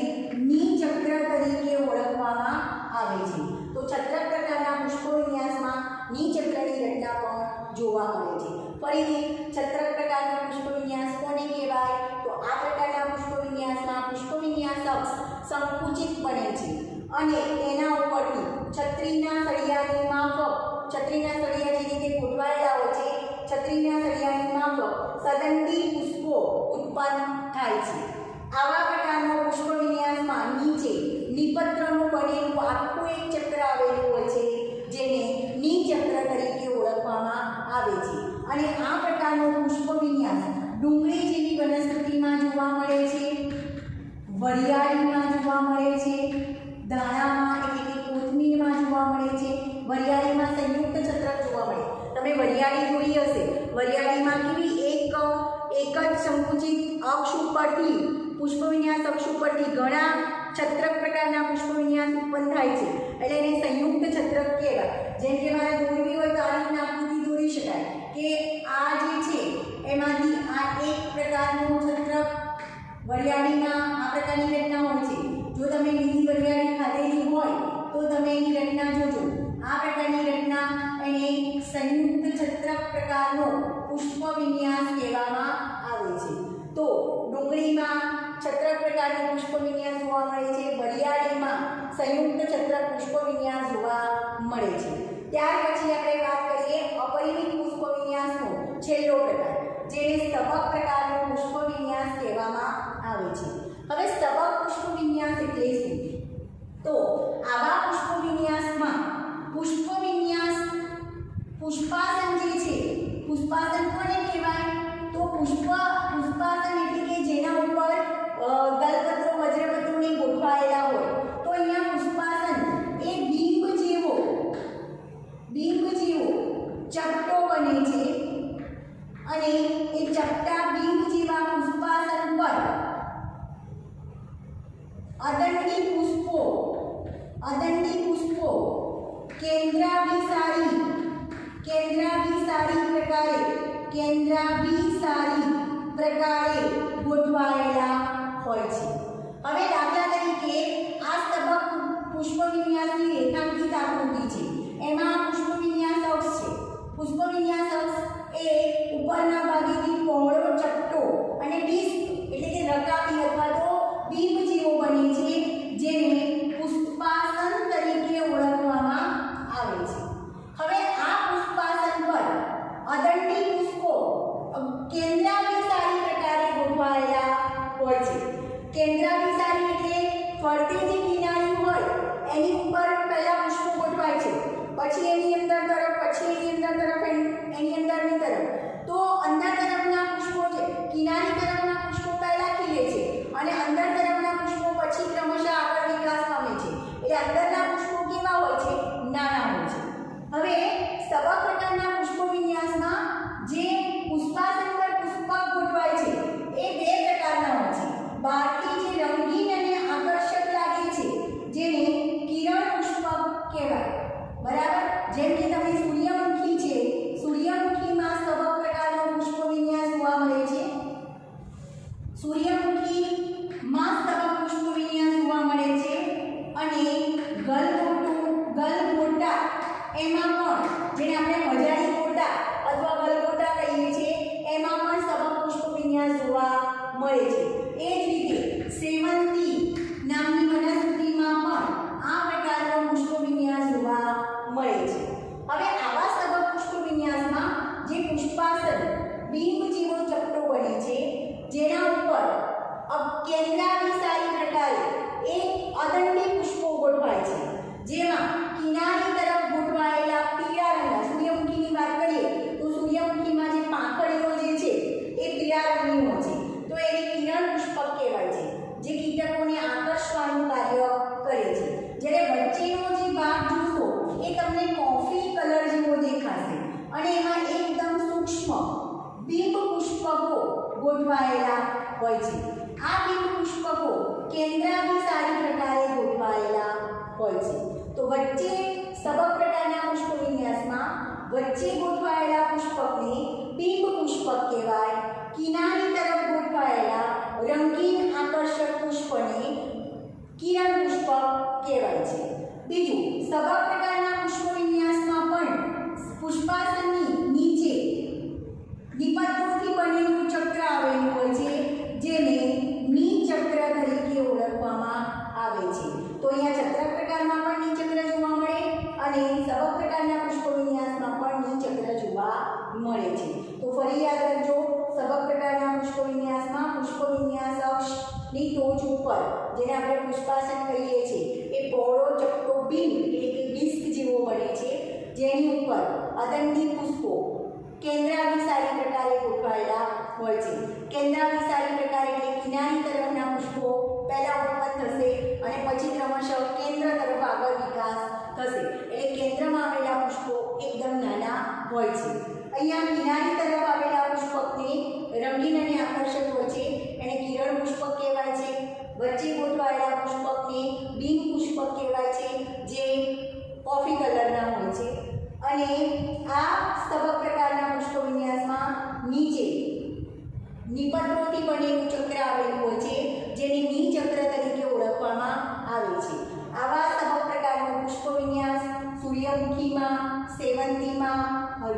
નિચક્ર તરીકે ઓળખવામાં આવે છે. તો છત્રક પ્રકારના પુષ્પવિન્યાસમાં નિચક્રની રચના પણ જોવા મળે છે. ફરીથી છત્રક પ્રકારના પુષ્પવિન્યાસ કોને કહેવાય? તો આ પ્રકારના પુષ્પવિન્યાસમાં પુષ્પવિન્યાસ અક્ષ સંકુચિત બને છે અને તેના ઉપરથી છત્રીના સળિયાની માફક, છત્રીના સળિયા જે રીતે ગોઠવાયેલા હોય છે, છત્રીના સળિયાની માફક સદંતી પુષ્પો ઉત્પન્ન થાય છે. આવા પ્રકારનો પુષ્પવિન્યાસમાં નીચે નિપત્રનું બનેલું આખું એક ચક્ર આવેલું હોય છે જેને નિચક્ર તરીકે ઓળખવામાં આવે છે. અને આ પ્રકારનો પુષ્પવિન્યાસ ડુંગળી જેવી વનસ્પતિમાં જોવા મળે છે, વરિયાળીમાં જોવા મળે છે, દાણામાં એટલે કે કોથમીરમાં જોવા મળે છે. વરિયાળીમાં સંયુક્ત છત્રક જોવા મળે. તમે વરિયાળી જોઈ હશે, વરિયાળીમાં કેવી એક જ સંકુચિત અક્ષ ઉપરથી પુષ્પવિન્યાસ અક્ષ ઉપરથી ઘણા છત્રક પ્રકારના પુષ્પવિન્યાસ ઉત્પન્ન થાય છે એટલે એને સંયુક્ત છત્રક કહેવાય. જેમ કે મારે દોરવી હોય તો આ રીતના આકૃતિ દોરી શકાય કે આ જે છે એમાંથી આ એક પ્રકારનું છત્રક વરિયાળીમાં આ પ્રકારની રચના હોય છે. જો તમે લીલી વરિયાળી ખાધેલી હોય તો તમે એની રચના જોજો. આ પ્રકારની રચના એને સંયુક્ત છત્રક પ્રકારનો પુષ્પવિન્યાસ કહેવામાં આવે છે. તો ડુંગળીમાં છત્રક પ્રકારનો પુષ્પવિન્યાસ જોવા મળે છે, વરિયાળીમાં સંયુક્ત છત્રક પુષ્પવિન્યાસ જોવા મળે છે. ત્યાર પછી આપણે વાત કરીએ અપરિમિત પુષ્પવિન્યાસનો છેલ્લો પ્રકાર, જેને સ્તબક પ્રકારનો પુષ્પવિન્યાસ કહેવામાં આવે છે. હવે સ્તબક પુષ્પવિન્યાસ એટલે શું? તો આવા પુષ્પવિન્યાસમાં પુષ્પાસન જે છે, પુષ્પાસન કોને કહેવાય? તો પુષ્પાસન એટલે કે જેના ઉપર દલપત્રો વજ્રપત્રોને ગોઠવાયેલા હોય. તો અહીંયા પુષ્પાસન એ બિંબ જેવો ચપટો બને છે અને એ ચપટા બિંબ જેવા પુષ્પાસન પર અદંડી પુષ્પો કેન્દ્રાભિસારી પ્રકારે ગોઠવાયેલા હોય છે. હવે દાખલા તરીકે આ સ્તબક પુષ્પવિન્યાસની રેખાંકિત આકૃતિ છે. એમાં પુષ્પવિન્યાસ અક્ષ છે. પુષ્પવિન્યાસ અક્ષ એ ઉપરના ભાગેથી પહોળો ચપટો અને ડિસ્ક એટલે કે રકાબી અથવા તો બિંબ જેવો બને છે જેને પુષ્પાસન તરીકે ઓળખવામાં આવે છે. હવે આ પુષ્પાસન પર અદંડી પુષ્પો કેન્દ્રાભિસારી પ્રકારે ગોઠવાયેલા હોય છે. કેન્દ્રાભિસારી એટલે ફરતી જે કિનારી હોય એની ઉપર પહેલા પુષ્પો ગોઠવાય છે, પછી એની અંદર તરફ, પછી એની અંદર તરફ, એની અંદરની તરફ. તો અંદર તરફના પુષ્પો છે, કિનારી તરફના પુષ્પો પહેલા ખીલે છે અને અંદર તરફના પુષ્પો પછી ક્રમશઃ આગળ વિકાસ પામે છે. એટલે અંદરના પુષ્પો કેવા હોય છે? નાના હોય છે. હવે સ્તબક પ્રકારના પુષ્પવિન્યાસમાં જે પુષ્પાસન પર પુષ્પક ગોઠવાય છે એ બે પ્રકારના હોય છે. બહારથી જે રંગીન અને આકર્ષક લાગે છે જેને કિરણ પુષ્પક કહેવાય. બરાબર? જેમ કે તમે સૂર્યમુખી છે, સૂર્યમુખીમાં સ્તબક પ્રકારનો પુષ્પવિન્યાસ જોવા મળે છે. સૂર્યમુખીમાં સ્તબક પુષ્પવિન્યાસ જોવા મળે છે અને ગલગોટા એમાં પણ જેને આપણે હજારી ગોટા અથવા ગલગોટા કહીએ છીએ એમાં પણ સબક પુષ્પ વિન્યાસ જોવા મળે છે. એ જ રીતે સેવંતી નામની વનસ્પતિમાં પણ આ પ્રકારનો પુષ્પ વિન્યાસ જોવા મળે છે. હવે આવા સબક પુષ્પ વિન્યાસમાં જે પુષ્પાસન બિંબ જેવો ચપટો બને છે જેના ઉપર કેન્દ્રાભિસારી પ્રકારે એક અદંડી પુષ્પો ગોઠવાય છે, જેમાં કિનારી તરફ ગોઠવાયેલા પીળા રંગના સૂર્યમુખીની વાત કરીએ તો સૂર્યમુખીમાં જે પાંખડીઓ જે છે એ પીળા રંગની હોય છે, તો એને કિરણ પુષ્પક કહેવાય છે, જે કીટકોને આકર્ષવાનું કાર્ય કરે છે. જ્યારે વચ્ચેનો જે ભાગ જોશો એ તમને કોફી કલર જેવો દેખાશે અને એમાં એકદમ સૂક્ષ્મ બિંબ પુષ્પકો ગોઠવાયેલા હોય છે. આ બિંબ પુષ્પકો કેન્દ્રાભિસારી પ્રકારે ગોઠવાયેલા હોય છે. તો વચ્ચે સબક પ્રકારના પુષ્પ વિન્યાસમાં વચ્ચે ગોઠવાયેલા પુષ્પકને બિંબ પુષ્પક કહેવાય. કિનારી તરફ ગોઠવાયેલા રંગીન આકર્ષક પુષ્પને કિરણ પુષ્પક કહેવાય છે. બીજું, સબક પ્રકારના પુષ્પ વિન્યાસમાં પણ પુષ્પાસનની નીચે નિપત્રોથી બનેલું ચક્ર આવેલું હોય છે, જેને નિચક્ર તરીકે ઓળખવામાં આવે છે. તો અહીંયા ચક્ર પ્રકારમાં પણ નિચક્ર જોવા મળે અને સબક પ્રકારના પુષ્પ વિન્યાસમાં પણ નિચક્ર જોવા મળે છે. તો ફરી યાદ રાખજો, સબક પ્રકારના પુષ્પ વિન્યાસમાં પુષ્પ વિન્યાસ અક્ષની ટોચ ઉપર જેને આપણે પુષ્પાસન કહીએ છીએ એ પહોળો ચપટો બિંબ એટલે કે ડિસ્ક જેવો બને છે, જેની ઉપર અદંડી પુષ્પો કેન્દ્રાભિસારી પ્રકારે ગોઠવાયેલા હોય છે. કેન્દ્રાભિસારી પ્રકારે એટલે કિનારી તરફના પુષ્પો પહેલા ઉત્પન્ન થશે અને પછી ક્રમશઃ કેન્દ્ર તરફ આગળ વિકાસ થશે. એટલે કેન્દ્રમાં આવેલા પુષ્પો એકદમ નાના હોય છે. અહીંયા કિનારી તરફ આવેલા પુષ્પકને રંગીન અને આકર્ષક હોય છે, એને કિરણ પુષ્પક કહેવાય છે. વચ્ચે ગોઠવાયેલા પુષ્પકને બિંબ પુષ્પક કહેવાય છે, જે કોફી કલરના હોય છે. અને આ સબક પ્રકારના પુષ્પ વિન્યાસમાં નીચે નિપત્રોથી બનેલું ચક્ર આવેલું હોય છે, જેને નિચક્ર તરીકે ઓળખવામાં આવે છે. આવા સબક પ્રકારનો પુષ્પ વિન્યાસ સૂર્યમુખીમાં, સેવંતીમાં,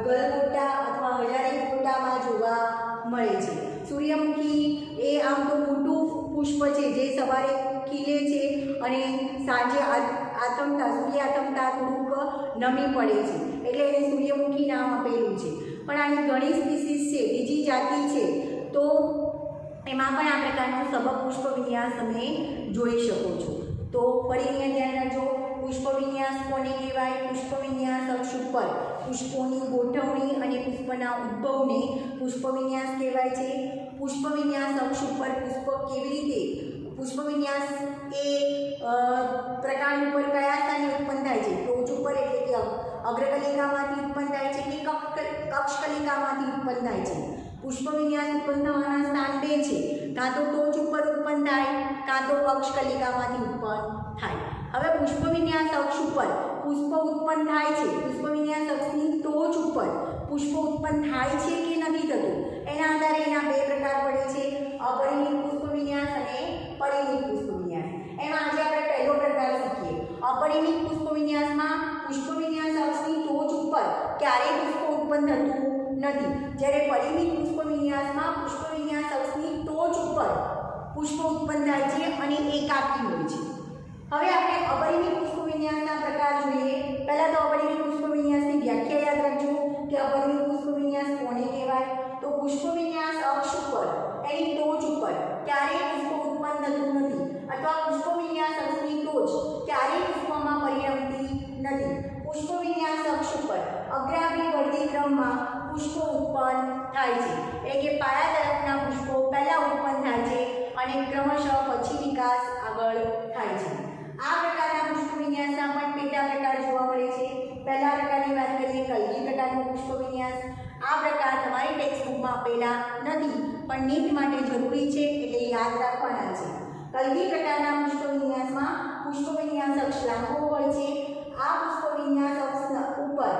ગલગોટા અથવા હજારી ગોટામાં જોવા મળે છે. સૂર્યમુખી એ આમ તો મોટું પુષ્પ છે જે સવારે ખીલે છે અને સાંજે આથમતા સૂર્ય આથમતા થોડુંક નમી પડે છે, એટલે એને સૂર્યમુખી નામ આપેલું છે. પણ આની ઘણી સ્પીસીસ છે, બીજી જાતિ છે, તો એમાં પણ આ પ્રકારનો સબક પુષ્પ વિન્યાસ તમે જોઈ શકો છો. તો ફરી અહીંયા ધ્યાન રાખજો, પુષ્પ વિન્યાસ કોને કહેવાય? પુષ્પ વિન્યાસ અક્ષ ઉપર પુષ્પોની ગોઠવણી અને પુષ્પના ઉદ્ભવને પુષ્પ વિન્યાસ કહેવાય છે. પુષ્પ વિન્યાસ અક્ષ ઉપર પુષ્પ કેવી રીતે પુષ્પ વિન્યાસ એ પ્રકાર ઉપર કયા સ્થાને ઉત્પન્ન થાય છે? ટોચ ઉપર એટલે કે અગ્રકલિકામાંથી ઉત્પન્ન થાય છે કે કક્ષકલિકામાંથી ઉત્પન્ન થાય છે? પુષ્પ વિન્યાસ ઉત્પન્ન થવાના સ્થાન બે છે, કાં તો ટોચ ઉપર ઉત્પન્ન થાય કાં તો કક્ષકલિકામાંથી ઉત્પન્ન થાય. હવે પુષ્પ વિન્યાસ અક્ષ ઉપર પુષ્પ ઉત્પન્ન થાય છે, પુષ્પ વિન્યાસ અક્ષની ટોચ ઉપર પુષ્પ ઉત્પન્ન થાય છે કે નથી થતું એના આધારે એના બે પ્રકાર પડે છે, અપરિમિત પુષ્પ વિન્યાસ અને પરિમિત પુષ્પ વિન્યાસ. એમાં આજે આપણે પહેલો પ્રકાર શીખીએ. અપરિમિત પુષ્પ વિન્યાસમાં પુષ્પ વિન્યાસ અક્ષની ટોચ ઉપર ક્યારેય પુષ્પ ઉત્પન્ન થતું નથી, જ્યારે પરિમિત પુષ્પ વિન્યાસમાં પુષ્પ વિન્યાસ અક્ષની ટોચ ઉપર પુષ્પ ઉત્પન્ન થાય છે અને એકાકી હોય છે. હવે આપણે અપરિમિત પુષ્પ વિન્યાસના પ્રકાર જોઈએ. પહેલાં તો અપરિમિત પુષ્પ વિન્યાસની વ્યાખ્યા યાદ રાખજો કે અપરિમિત પુષ્પ વિન્યાસ કોને કહેવાય? તો પુષ્પ વિન્યાસ અક્ષ ઉપર એની ટોચ ઉપર ક્યારેય પુષ્પ ઉત્પન્ન થતું નથી અથવા પુષ્પ વિન્યાસ અક્ષની ટોચ ક્યારેય પુષ્પમાં પરિણમતી નથી. પુષ્પ વિન્યાસ અક્ષ ઉપર અગ્રાભિવર્તી ક્રમમાં પુષ્પો ઉત્પન્ન થાય છે, એટલે કે પાયા તરફના પુષ્પો પહેલાં ઉત્પન્ન થાય છે અને ક્રમશઃ પછી વિકાસ આગળ થાય છે. આ પ્રકારના પુષ્પ વિન્યાસના પણ પેટા પ્રકાર જોવા મળે છે. પહેલા પ્રકારની વાત કરીએ કલગી પ્રકારનો પુષ્પ વિન્યાસ. આ પ્રકાર તમારી ટેક્સ્ટ બુકમાં આપેલા નથી પણ નીટ માટે જરૂરી છે એટલે યાદ રાખવાના છે. કલગી પ્રકારના પુષ્પ વિન્યાસમાં પુષ્પ વિન્યાસ અક્ષ લાંબો હોય છે. આ પુષ્પ વિન્યાસ અક્ષના ઉપર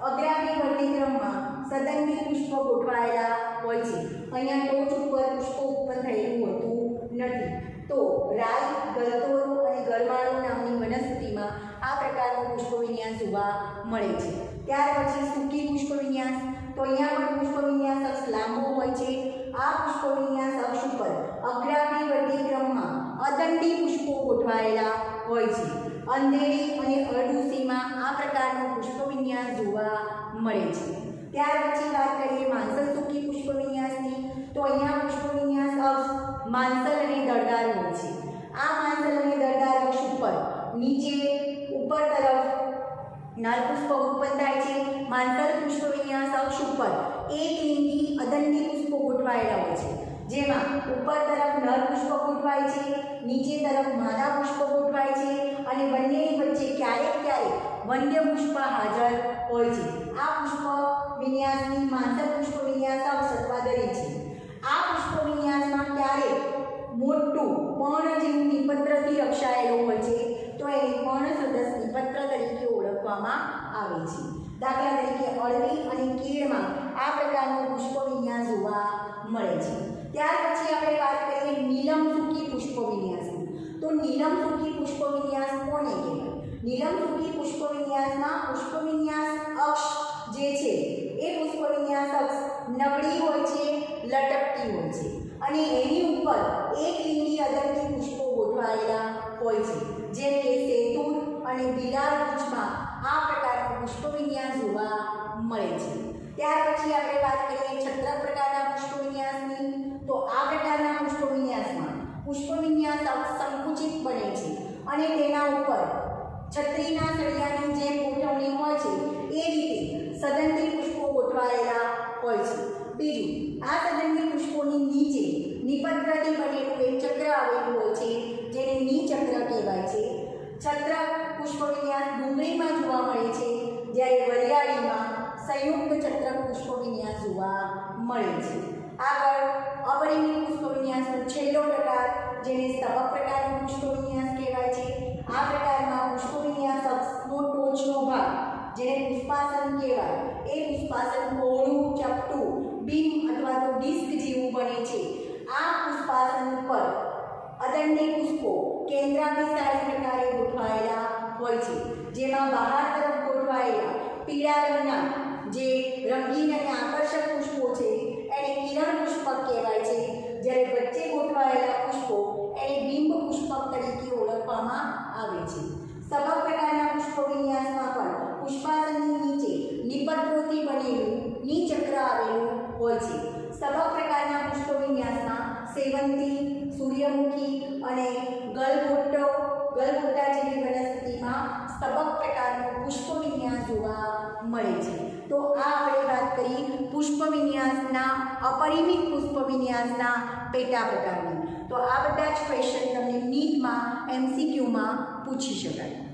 અગ્રાભિવર્તી ક્રમમાં સદંડી પુષ્પો ગોઠવાયેલા હોય છે. અહીંયા ટોચ ઉપર પુષ્પો ઉત્પન્ન થયેલું હોતું નથી. તો રાઈ, ગલતોરો અને અને ગરમાળો નામની વનસ્પતિમાં આ પ્રકારનો પુષ્પવિન્યાસ જોવા મળે છે. ત્યાર પછી સૂકી પુષ્પવિન્યાસ. તો અહીંયા પણ પુષ્પવિન્યાસ અક્ષ લાંબો હોય છે. આ પુષ્પવિન્યાસ અક્ષ ઉપર અગ્રાભિવર્તી ક્રમમાં અદંડી પુષ્પો ગોઠવાયેલા હોય છે. અંધેરી અને અરડુસીમાં આ પ્રકારનો પુષ્પવિન્યાસ જોવા મળે છે. ત્યાર પછી વાત કરીએ માંસલ સૂકી પુષ્પવિન્યાસની. તો અહીંયા પુષ્પવિન્યાસ અક્ષ માંસલ અને દળદાર હોય છે. આ માંસલ અને દળદાર અક્ષ ઉપર નીચે ઉપર તરફ નરપુષ્પ ઉત્પન્ન થાય છે. માંસલ પુષ્પવિન્યાસ અક્ષ ઉપર એક લિંગી અદંડી પુષ્પો ગોઠવાયેલા હોય છે, જેમાં ઉપર તરફ નરપુષ્પ ગોઠવાય છે, નીચે તરફ માદા પુષ્પ ગોઠવાય છે અને બંનેની વચ્ચે ક્યારેક વન્ય પુષ્પ હાજર હોય છે. આ પુષ્પ વિન્યાસની માંસલ પુષ્પવિન્યાસ અક્ષ અથવા દરી છે. આ પુષ્પવિન્યાસમાં ક્યારેક મોટું પર્ણ જેવું નિપત્રથી રક્ષાયેલું હોય છે, તો એને પર્ણ સદસ્ય નિપત્ર તરીકે ઓળખવામાં આવે છે. દાખલા તરીકે અળવી અને કેળમાં આ પ્રકારનો પુષ્પવિન્યાસ જોવા મળે છે. ત્યાર પછી આપણે વાત કરીએ નીલમ સૂકી પુષ્પવિન્યાસની. તો નીલમ સૂકી પુષ્પવિન્યાસ કોને કહેવાય? નીલમ સૂકી પુષ્પવિન્યાસમાં પુષ્પવિન્યાસ અક્ષ જે છે એ પુષ્પવિન્યાસ અક્ષ નબળી હોય છે, લટકતી હોય છે અને એની ઉપર એક લિંગી અદંડી પુષ્પો ગોઠવાયેલા હોય છે, જેમ કે શેતુર અને બિલાર વૃક્ષમાં આ પ્રકારનો પુષ્પવિન્યાસ જોવા મળે છે. ત્યાર પછી આપણે વાત કરીએ છત્ર પ્રકારના પુષ્પવિન્યાસની. તો આ પ્રકારના પુષ્પવિન્યાસમાં પુષ્પવિન્યાસ અક્ષ સંકુચિત બને છે અને તેના ઉપર છત્રીના સળિયાની જેમ ગોઠવણી હોય છે એ રીતે સદંડી પુષ્પો ગોઠવાયેલા હોય છે. બીજું, આ સદંડી પુષ્પોની નીચે નિપત્રથી બનેલું એક ચક્ર આવેલું હોય છે, જેને નિચક્ર કહેવાય છે. છત્ર પુષ્પવિન્યાસ ડુંગળીમાં જોવા મળે છે, જ્યારે વરિયાળીમાં સંયુક્ત છત્ર પુષ્પવિન્યાસ જોવા મળે છે. આગળ અપરિમિત પુષ્પવિન્યાસનો છેલ્લો પ્રકાર, જેને સ્તબક પ્રકારનો પુષ્પવિન્યાસ કહેવાય છે. આ પ્રકારમાં પુષ્પવિન્યાસ અક્ષનો ટોચનો ભાગ, જેને પુષ્પાસન કહેવાય, એ પુષ્પાસન પહોળું, ચપટું, બીમ અથવા તો ડિસ્ક જેવું બને છે. આ પુષ્પાસન ઉપર અદંડી પુષ્પો કેન્દ્રાભિસારી પ્રકારે ગોઠવાયેલા હોય છે, જેમાં બહાર તરફ ગોઠવાયેલા પીળા રંગના જે રંગીન અને આકર્ષક પુષ્પો છે એને કિરણ પુષ્પક કહેવાય છે, જ્યારે વચ્ચે ગોઠવાયેલા પુષ્પો એને બિંબ પુષ્પક તરીકે ઓળખવામાં આવે છે. સ્તબક પ્રકારના પુષ્પવિન્યાસમાં પણ પુષ્પાસનની નીચે નિપત્રોથી બનેલું નિચક્ર આવેલું હોય છે. સ્તબક પ્રકારના પુષ્પવિન્યાસમાં સેવંતી, સૂર્યમુખી અને ગલગોટા જેવી વનસ્પતિમાં સ્તબક પ્રકારનો પુષ્પવિન્યાસ જોવા મળે છે. તો આ આપણે વાત કરી પુષ્પવિન્યાસના અપરિમિત પુષ્પવિન્યાસના પેટા પ્રકારની. તો આ બધા જ ક્વેશ્ચન તમને નીટમાં MCQમાં પૂછી શકાય.